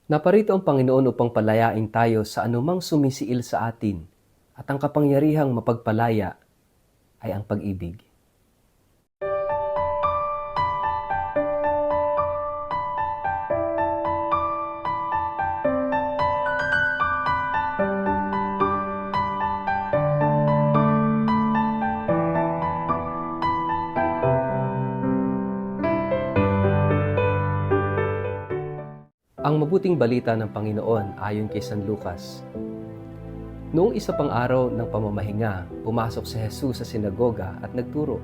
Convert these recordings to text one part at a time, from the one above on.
Naparito ang Panginoon upang palayain tayo sa anumang sumisiil sa atin, at ang kapangyarihang mapagpalaya ay ang pag-ibig. Ang mabuting balita ng Panginoon ayon kay San Lucas. Noong isa pang araw ng pamamahinga, pumasok si Jesus sa sinagoga at nagturo.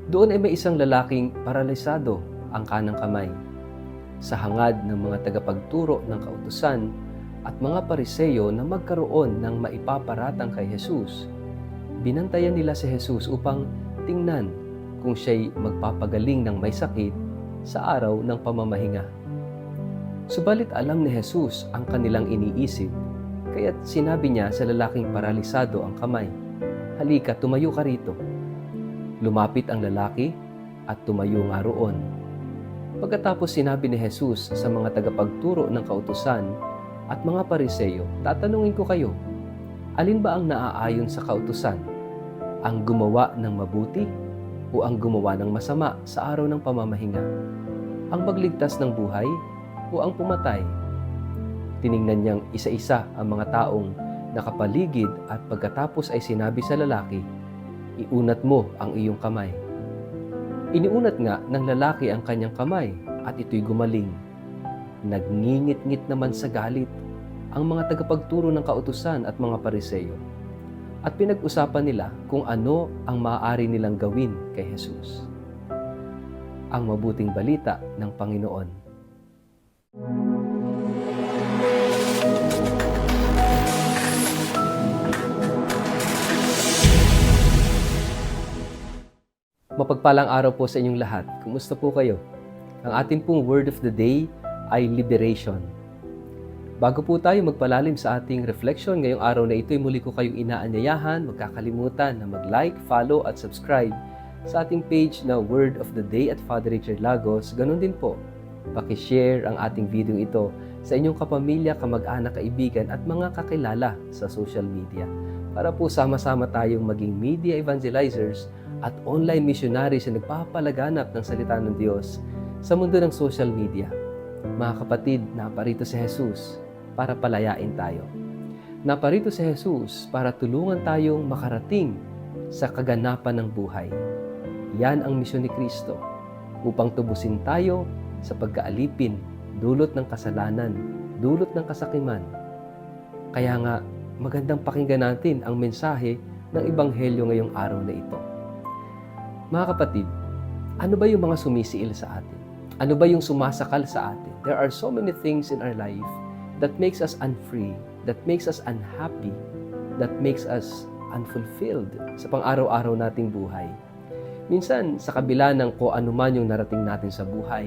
Doon ay may isang lalaking paralisado ang kanang kamay. Sa hangad ng mga tagapagturo ng kautusan at mga pariseyo na magkaroon ng maipaparatang kay Jesus, binantayan nila si Jesus upang tingnan kung siya'y magpapagaling ng may sakit sa araw ng pamamahinga. Subalit alam ni Jesus ang kanilang iniisip, kaya't sinabi niya sa lalaking paralisado ang kamay, "Halika, tumayo ka rito." Lumapit ang lalaki at tumayo nga roon. Pagkatapos sinabi ni Jesus sa mga tagapagturo ng kautusan at mga pariseyo, "Tatanungin ko kayo, alin ba ang naaayon sa kautusan? Ang gumawa ng mabuti o ang gumawa ng masama sa araw ng pamamahinga? Ang magligtas ng buhay o ang pumatay?" Tiningnan niyang isa-isa ang mga taong nakapaligid at pagkatapos ay sinabi sa lalaki, "Iunat mo ang iyong kamay." Iniunat nga ng lalaki ang kanyang kamay at ito'y gumaling. Nagngingit-ngit naman sa galit ang mga tagapagturo ng kautusan at mga pariseyo, at pinag-usapan nila kung ano ang maaari nilang gawin kay Jesus. Ang mabuting balita ng Panginoon. Mapagpalang araw po sa inyong lahat. Kumusta po kayo? Ang ating pong word of the day ay liberation. Bago po tayo magpalalim sa ating reflection ngayong araw na ito, muli ko kayong inaanyayahan, magkakalimutan na mag-like, follow at subscribe sa ating page na Word of the Day at Father Richard Lagos. Ganun din po, paki-share ang ating video ito sa inyong kapamilya, kamag-anak, kaibigan at mga kakilala sa social media, para po sama-sama tayong maging media evangelizers at online missionaries na nagpapalaganap ng salita ng Diyos sa mundo ng social media. Mga kapatid, naparito si Jesus para palayain tayo. Naparito si Jesus para tulungan tayong makarating sa kaganapan ng buhay. Yan ang misyon ni Kristo, upang tubusin tayo sa pagkaalipin, dulot ng kasalanan, dulot ng kasakiman. Kaya nga, magandang pakinggan natin ang mensahe ng Ebanghelyo ngayong araw na ito. Mga kapatid, ano ba yung mga sumisiil sa atin? Ano ba yung sumasakal sa atin? There are so many things in our life that makes us unfree, that makes us unhappy, that makes us unfulfilled sa pang-araw-araw nating buhay. Minsan, sa kabila ng kung ano man yung narating natin sa buhay,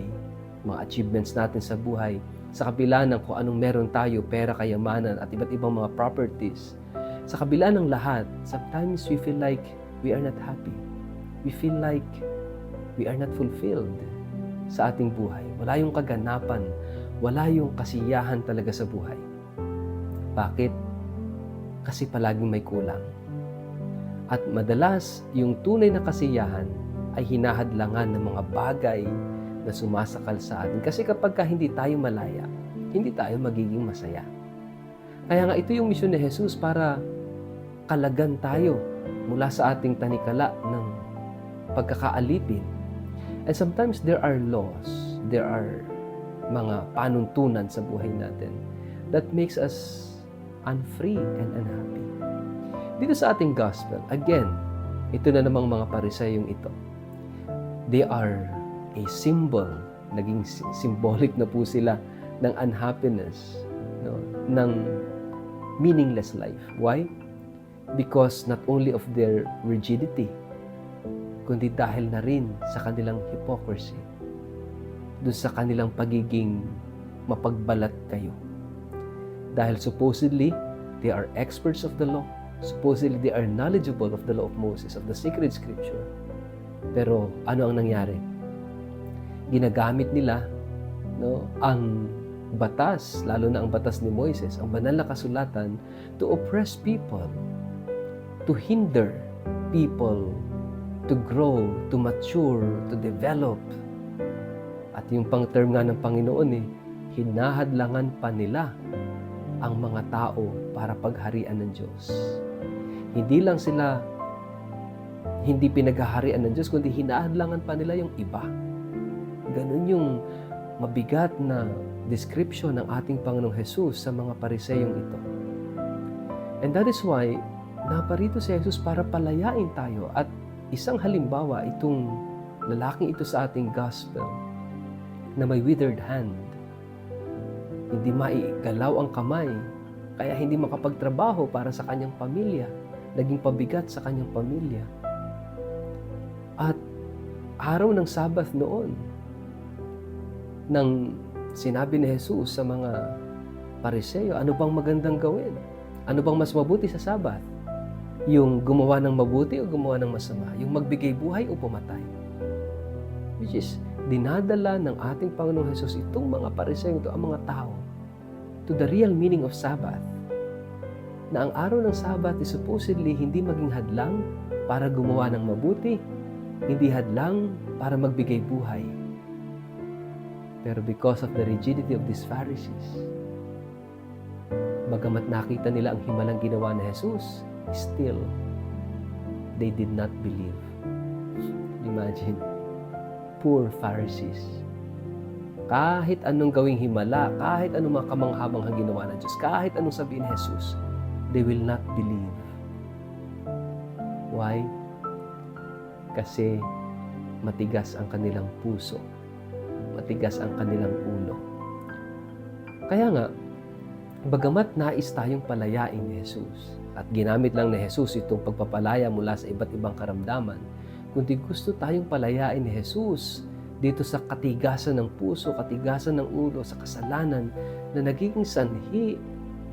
mga achievements natin sa buhay, sa kabila ng kung anong meron tayo, pera, kayamanan, at iba't ibang mga properties, sa kabila ng lahat, sometimes we feel like we are not happy. We feel like we are not fulfilled sa ating buhay. Wala yung kaganapan, wala yung kasiyahan talaga sa buhay. Bakit? Kasi palaging may kulang. At madalas, yung tunay na kasiyahan ay hinahadlangan ng mga bagay na sumasakal sa atin. Kasi kapag hindi tayo malaya, hindi tayo magiging masaya. Kaya nga ito yung misyon ni Jesus, para kalagan tayo mula sa ating tanikala ng pagkakaalipin. And sometimes there are laws, there are mga panuntunan sa buhay natin that makes us unfree and unhappy. Dito sa ating gospel, again, ito na namang mga pariseyong ito. They are a symbol, naging symbolic na po sila ng unhappiness, no? Ng meaningless life. Why? Because not only of their rigidity, kundi dahil na rin sa kanilang hypocrisy, dun sa kanilang pagiging mapagbalat kayo. Dahil supposedly, they are experts of the law. Supposedly, they are knowledgeable of the law of Moses, of the sacred scripture. Pero ano ang nangyari? Ginagamit nila, no, ang batas, lalo na ang batas ni Moises, ang banal na kasulatan, to oppress people, to hinder people to grow, to mature, to develop. At yung pang-term nga ng Panginoon hinahadlangan pa nila ang mga tao para pagharian ng Diyos. Hindi lang sila hindi pinaghaharian ng Diyos, kundi hinahadlangan pa nila yung iba. Ganun yung mabigat na description ng ating Panginoong Jesus sa mga pariseyong ito. And that is why, naparito si Jesus para palayain tayo. At isang halimbawa, itong lalaking ito sa ating gospel, na may withered hand. Hindi maigalaw ang kamay, kaya hindi makapagtrabaho para sa kanyang pamilya. Naging pabigat sa kanyang pamilya. At araw ng Sabbath noon, nang sinabi ni Jesus sa mga Pariseyo, ano bang magandang gawin? Ano bang mas mabuti sa Sabbath? Yung gumawa ng mabuti o gumawa ng masama? Yung magbigay buhay o pumatay? Which is, dinadala ng ating Panginoong Jesus itong mga Pariseyo, ito ang mga tao, to the real meaning of Sabbath. Na ang araw ng Sabbath is supposedly hindi maging hadlang para gumawa ng mabuti, hindi hadlang para magbigay buhay. Pero because of the rigidity of these Pharisees, bagamat nakita nila ang himalang ginawa ni Jesus, still, they did not believe. Imagine, poor Pharisees. Kahit anong gawing himala, kahit anong mga kamanghamanghang ginawa ng Diyos, kahit anong sabihin ni Jesus, they will not believe. Why? Kasi matigas ang kanilang puso. Matigas ang kanilang ulo. Kaya nga, bagamat nais tayong palayain ni Jesus, at ginamit lang ni Jesus itong pagpapalaya mula sa iba't ibang karamdaman, kundi gusto tayong palayain ni Jesus dito sa katigasan ng puso, katigasan ng ulo, sa kasalanan na nagiging sanhi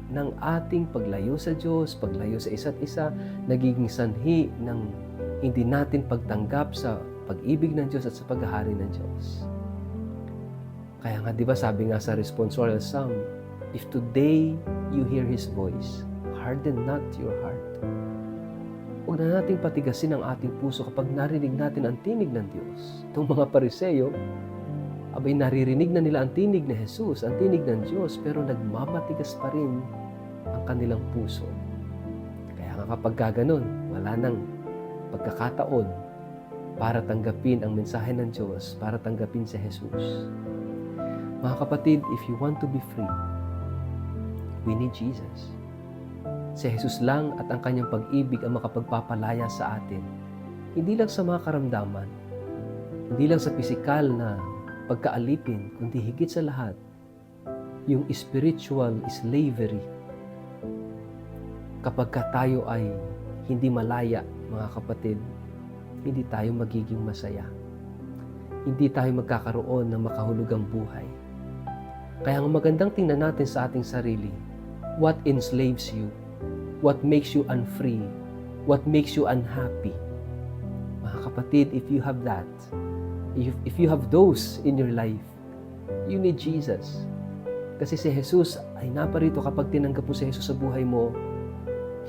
ng ating paglayo sa Diyos, paglayo sa isa't isa, nagiging sanhi ng hindi natin pagtanggap sa pag-ibig ng Diyos at sa paghahari ng Diyos. Kaya nga, di ba sabi nga sa responsorial psalm, if today you hear His voice, harden not your heart. Huwag na nating patigasin ang ating puso kapag narinig natin ang tinig ng Diyos. Itong mga Pariseyo, abay naririnig na nila ang tinig ni Jesus, ang tinig ng Diyos, pero nagmamatigas pa rin ang kanilang puso. Kaya nga kapag gaganon, wala nang pagkakataon para tanggapin ang mensahe ng Diyos, para tanggapin si Jesus. Mga kapatid, if you want to be free, we need Jesus. Si Jesus lang at ang kanyang pag-ibig ang makapagpapalaya sa atin. Hindi lang sa mga karamdaman, hindi lang sa pisikal na pagkaalipin, kundi higit sa lahat, yung spiritual slavery. Kapag tayo ay hindi malaya, mga kapatid, hindi tayo magiging masaya. Hindi tayo magkakaroon ng makahulugang buhay. Kaya ang magandang tingnan natin sa ating sarili, what enslaves you? What makes you unfree? What makes you unhappy? Mga kapatid, if you have that, if you have those in your life, you need Jesus. Kasi si Jesus ay naparito kapag tinanggap mo si Jesus sa buhay mo,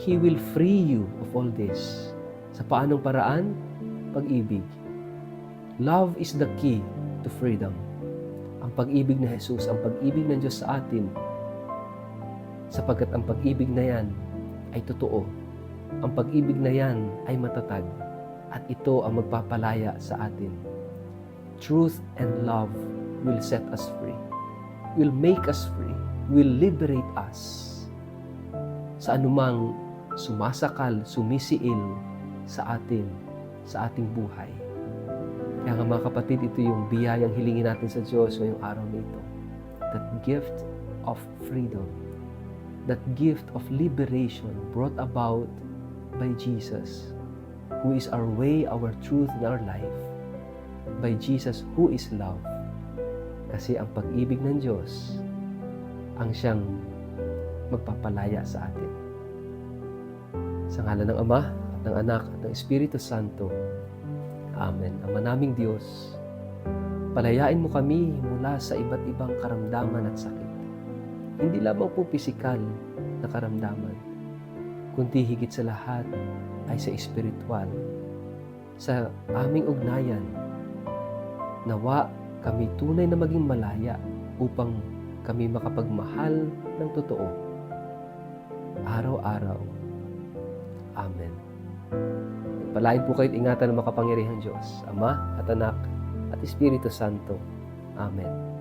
He will free you of all this. Sa paanong paraan? Pag-ibig. Love is the key to freedom. Ang pag-ibig ni Jesus, ang pag-ibig ng Diyos sa atin, sapagkat ang pag-ibig na yan ay totoo. Ang pag-ibig na yan ay matatag. At ito ang magpapalaya sa atin. Truth and love will set us free. Will make us free. Will liberate us sa anumang sumasakal, sumisiil sa atin, sa ating buhay. Kaya nga mga kapatid, ito yung biyayang hilingin natin sa Diyos ngayong araw na ito. That gift of freedom, that gift of liberation brought about by Jesus, who is our way, our truth, and our life. By Jesus, who is love. Kasi ang pag-ibig ng Diyos ang siyang magpapalaya sa atin. Sa ngalan ng Ama, at ng Anak, at ng Espiritu Santo. Amen. Ama naming Diyos, palayain mo kami mula sa iba't ibang karamdaman at sakit. hindi lamang po pisikal na karamdaman, kundi higit sa lahat ay sa espiritual, sa aming ugnayan. Nawa kami tunay na maging malaya upang kami makapagmahal ng totoo, araw-araw. Amen. Pagpalain po kayo't ingatan ng makapangyarihang Diyos, Ama at Anak at Espiritu Santo. Amen.